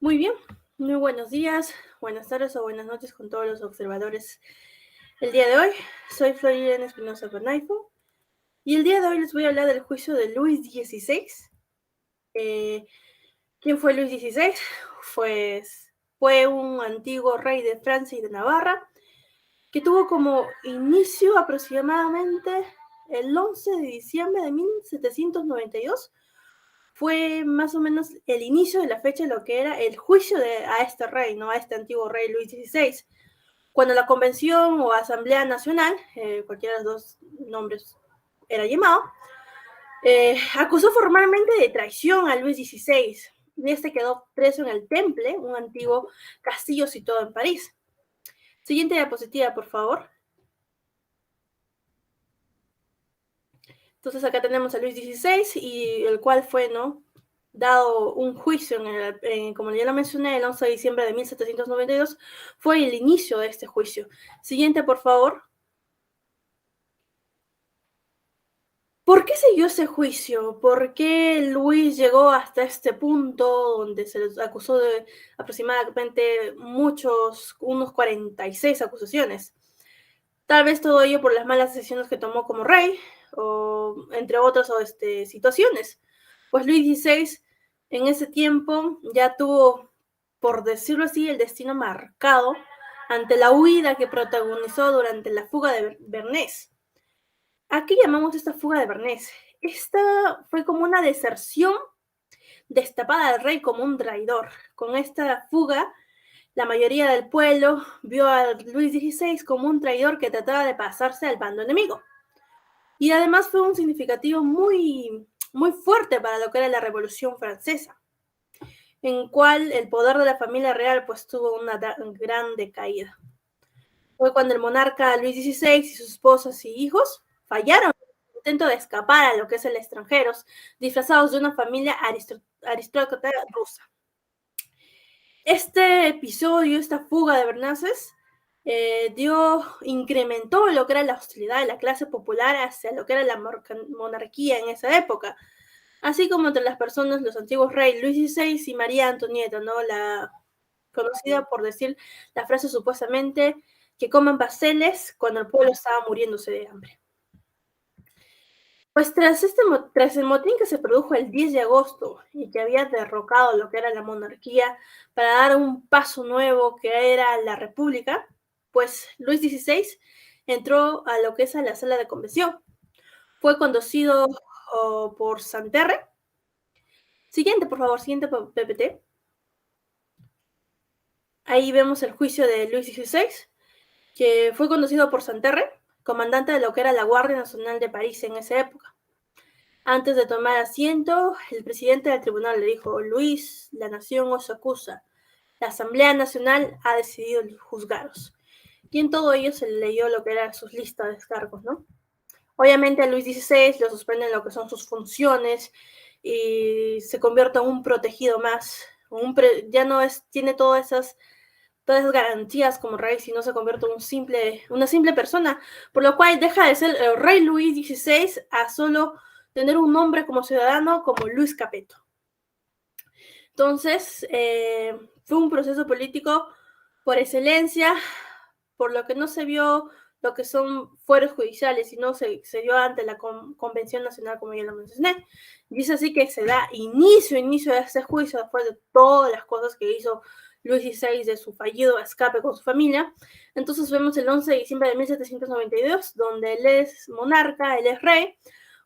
Muy bien, muy buenos días, buenas tardes o buenas noches con todos los observadores. El día de hoy soy Florida Espinosa Banaifo y el día de hoy les voy a hablar del juicio de Luis XVI. ¿Quién fue Luis XVI? Pues fue un antiguo rey de Francia y de Navarra que tuvo como inicio aproximadamente el 11 de diciembre de 1792. Fue más o menos el inicio de la fecha de lo que era el juicio a este rey, ¿no? A este antiguo rey Luis XVI. Cuando la Convención o Asamblea Nacional, cualquiera de los dos nombres era llamado, acusó formalmente de traición a Luis XVI. Y este quedó preso en el Temple, un antiguo castillo situado en París. Siguiente diapositiva, por favor. Entonces acá tenemos a Luis XVI y el cual fue, ¿no?, dado un juicio, como ya lo mencioné, el 11 de diciembre de 1792, fue el inicio de este juicio. Siguiente, por favor. ¿Por qué siguió ese juicio? ¿Por qué Luis llegó hasta este punto donde se les acusó de aproximadamente unos 46 acusaciones? Tal vez todo ello por las malas decisiones que tomó como rey, o entre otras situaciones. Pues Luis XVI en ese tiempo ya tuvo, por decirlo así, el destino marcado ante la huida que protagonizó durante la fuga de Bernés. ¿A qué llamamos esta fuga de Bernés? Esta fue como una deserción destapada del rey como un traidor. Con esta fuga, la mayoría del pueblo vio a Luis XVI como un traidor que trataba de pasarse al bando enemigo. Y además fue un significativo muy, muy fuerte para lo que era la Revolución Francesa, en cual el poder de la familia real pues tuvo una gran decaída. Fue cuando el monarca Luis XVI y sus esposas y hijos fallaron en el intento de escapar a lo que es el extranjero, disfrazados de una familia aristócrata rusa. Este episodio, esta fuga de Bernaces, incrementó lo que era la hostilidad de la clase popular hacia lo que era la monarquía en esa época, así como entre las personas, los antiguos reyes Luis XVI y María Antonieta, ¿no? La conocida por decir la frase supuestamente que coman pasteles cuando el pueblo estaba muriéndose de hambre. Pues tras el motín que se produjo el 10 de agosto y que había derrocado lo que era la monarquía para dar un paso nuevo que era la república, pues Luis XVI entró a lo que es a la sala de convención. Fue conducido por Santerre. Siguiente, por favor, siguiente PPT. Ahí vemos el juicio de Luis XVI, que fue conducido por Santerre, comandante de lo que era la Guardia Nacional de París en esa época. Antes de tomar asiento, el presidente del tribunal le dijo: Luis, la nación os acusa. La Asamblea Nacional ha decidido juzgaros. Y en todo ello se le leyó lo que eran sus listas de cargos, ¿no? Obviamente a Luis XVI lo suspenden lo que son sus funciones y se convierte en un protegido más. Ya no tiene todas esas garantías como rey, sino se convierte en una simple persona, por lo cual deja de ser el rey Luis XVI a solo tener un nombre como ciudadano como Luis Capeto. Entonces, fue un proceso político por excelencia, por lo que no se vio lo que son fueros judiciales, sino se dio ante la Convención Nacional, como ya lo mencioné. Y es así que se da inicio a este juicio después de todas las cosas que hizo Luis XVI, de su fallido escape con su familia. Entonces vemos el 11 de diciembre de 1792, donde él es monarca, él es rey,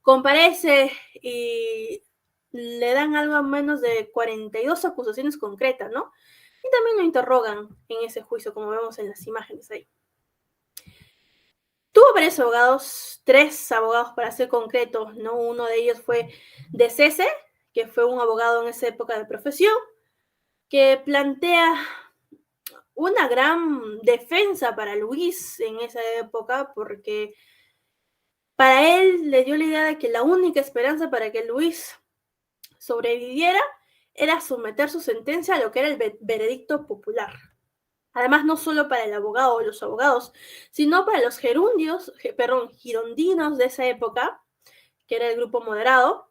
comparece y le dan algo menos de 42 acusaciones concretas, ¿no? Y también lo interrogan en ese juicio, como vemos en las imágenes ahí. Tuvo varios abogados, 3 abogados para ser concretos, ¿no? Uno de ellos fue de Cese, que fue un abogado en esa época de profesión, que plantea una gran defensa para Luis en esa época, porque para él le dio la idea de que la única esperanza para que Luis sobreviviera era someter su sentencia a lo que era el veredicto popular. Además, no solo para el abogado o los abogados, sino para los girondinos de esa época, que era el grupo moderado,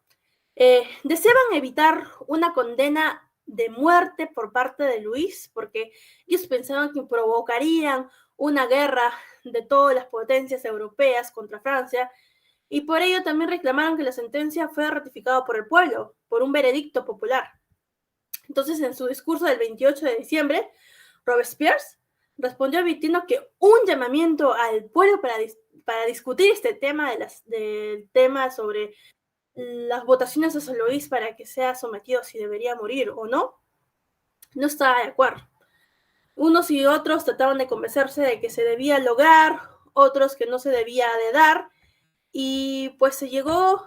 deseaban evitar una condena de muerte por parte de Luis, porque ellos pensaban que provocarían una guerra de todas las potencias europeas contra Francia, y por ello también reclamaron que la sentencia fuera ratificada por el pueblo, por un veredicto popular. Entonces, en su discurso del 28 de diciembre, Robespierre respondió advirtiendo que un llamamiento al pueblo para discutir este tema del tema sobre las votaciones de San Luis para que sea sometido si debería morir o no, no estaba de acuerdo. Unos y otros trataban de convencerse de que se debía lograr, otros que no se debía de dar, y pues se llegó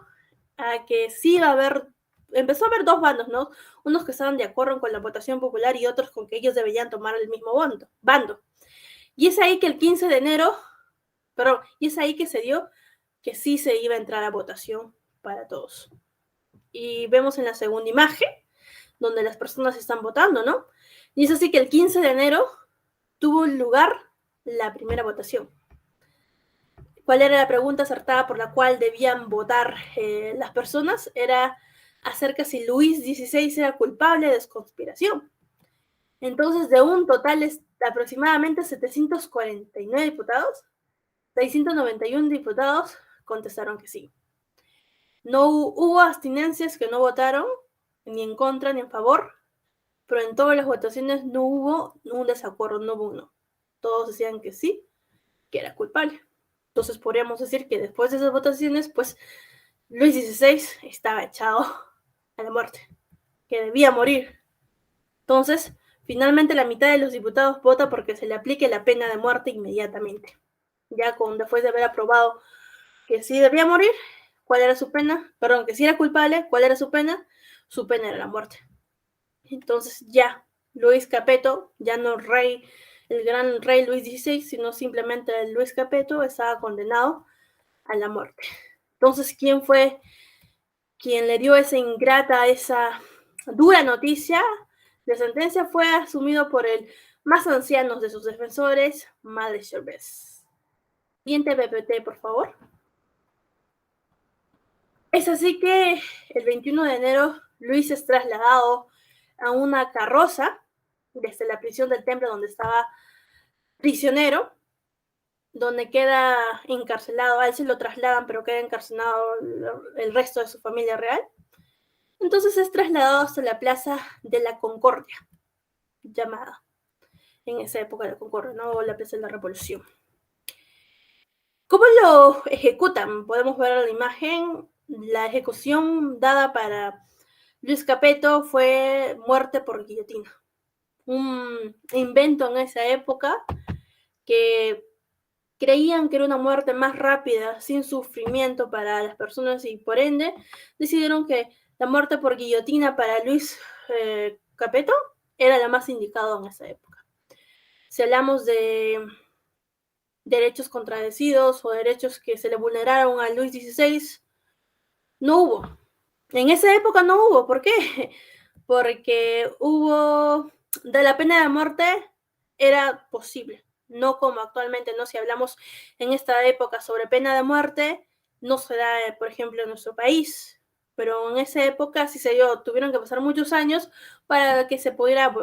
a que sí iba a haber, empezó a haber dos bandos, ¿no? Unos que estaban de acuerdo con la votación popular y otros con que ellos deberían tomar el mismo bando. Y es ahí que el 15 de enero, y es ahí que se dio que sí se iba a entrar a votación para todos. Y vemos en la segunda imagen, donde las personas están votando, ¿no? Y es así que el 15 de enero tuvo lugar la primera votación. ¿Cuál era la pregunta acertada por la cual debían votar las personas? Era acerca si Luis XVI era culpable de conspiración. Entonces, de un total de aproximadamente 749 diputados, 691 diputados contestaron que sí. No hubo abstinencias que no votaron, ni en contra ni en favor, pero en todas las votaciones no hubo un desacuerdo, no hubo uno. Todos decían que sí, que era culpable. Entonces podríamos decir que después de esas votaciones, pues Luis XVI estaba echado a la muerte, que debía morir. Entonces, finalmente la mitad de los diputados vota porque se le aplique la pena de muerte inmediatamente. Ya después de haber aprobado que sí debía morir, ¿cuál era su pena? Perdón, que sí era culpable, ¿cuál era su pena? Su pena era la muerte. Entonces ya, Luis Capeto, ya no el gran rey Luis XVI, sino simplemente Luis Capeto, estaba condenado a la muerte. Entonces, ¿quién fue quien le dio esa dura noticia? La sentencia fue asumido por el más anciano de sus defensores, Madre Gervais. Siguiente PPT, por favor. Es así que el 21 de enero Luis es trasladado a una carroza desde la prisión del Temple donde estaba prisionero, donde queda encarcelado. A él se lo trasladan, pero queda encarcelado el resto de su familia real. Entonces es trasladado hasta la Plaza de la Concordia, llamada en esa época la Concordia, ¿no? La Plaza de la Revolución. ¿Cómo lo ejecutan? Podemos ver en la imagen. La ejecución dada para Luis Capeto fue muerte por guillotina. Un invento en esa época que creían que era una muerte más rápida, sin sufrimiento para las personas, y por ende decidieron que la muerte por guillotina para Luis Capeto era la más indicada en esa época. Si hablamos de derechos contradecidos o derechos que se le vulneraron a Luis XVI, no hubo. En esa época no hubo. ¿Por qué? Porque de la pena de muerte era posible, no como actualmente, ¿no? Si hablamos en esta época sobre pena de muerte, no se da, por ejemplo, en nuestro país, pero en esa época sí se dio, tuvieron que pasar muchos años para que se pudiera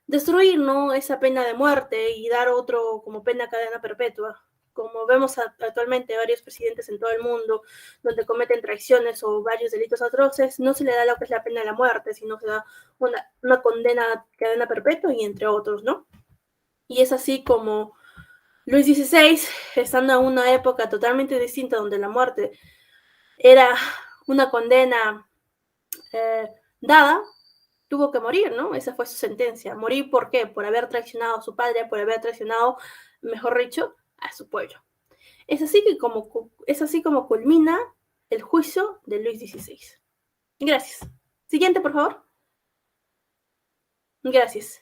destruir, ¿no? Esa pena de muerte y dar otro como pena cadena perpetua. Como vemos actualmente varios presidentes en todo el mundo donde cometen traiciones o varios delitos atroces, no se le da lo que es la pena de la muerte, sino se da una condena a cadena perpetua y entre otros, ¿no? Y es así como Luis XVI, estando en una época totalmente distinta donde la muerte era una condena dada, tuvo que morir, ¿no? Esa fue su sentencia. ¿Morir por qué? Por haber traicionado a su padre, por haber traicionado, mejor dicho, a su pueblo. Es así como culmina el juicio de Luis XVI. Gracias. Siguiente, por favor. Gracias.